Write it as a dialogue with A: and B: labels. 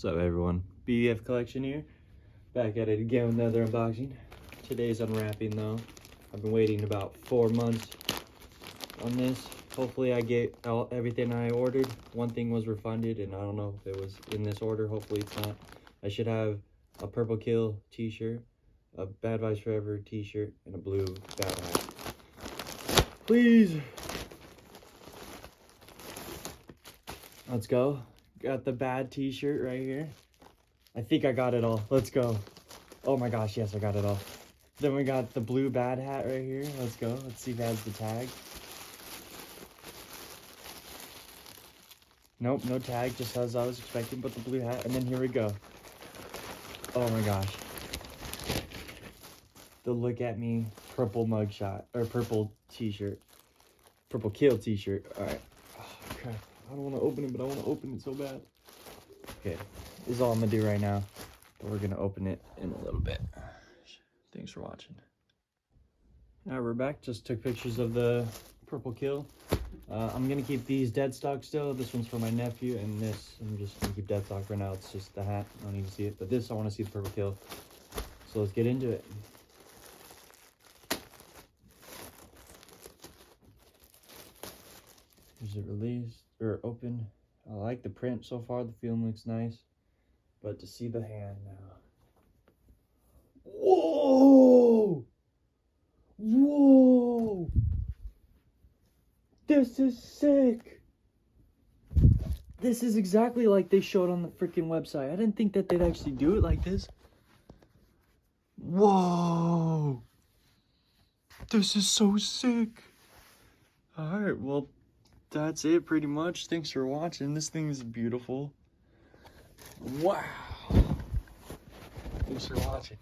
A: What's up, everyone? BVF Collection here, back at it again with another unboxing. Today's unwrapping though. I've been waiting about 4 months on this. Hopefully I get everything I ordered. One thing was refunded and I don't know if it was in this order. Hopefully it's not. I should have a Purple Kill t-shirt, a Bad Vibes Forever t-shirt, and a blue bad hat. Please! Let's go. Got the bad t-shirt right here. I think I got it all. Let's go. Oh my gosh, yes, I got it all. Then we got the blue bad hat right here. Let's go. Let's see if it has the tag. Nope, no tag, just as I was expecting, but the blue hat. And then here we go. Oh my gosh. The Look At Me purple mugshot, or purple t-shirt. Purple Kill t-shirt. Alright. Oh crap. I don't want to open it, but I want to open it so bad. Okay, this is all I'm going to do right now. But we're going to open it in a little bit. Thanks for watching. Alright, we're back. Just took pictures of the Purple Kill. I'm going to keep these dead stock still. This one's for my nephew, and this, I'm just going to keep dead stock for now. It's just the hat. I don't even see it. But this, I want to see the Purple Kill. So let's get into it. Is it released or open? I like the print so far. The feeling looks nice, but to see the hand now. Whoa! Whoa! This is sick. This is exactly like they showed on the freaking website. I didn't think that they'd actually do it like this. Whoa! This is so sick. All right, well, that's it pretty much. Thanks for watching. This thing is beautiful. Wow. Thanks for watching.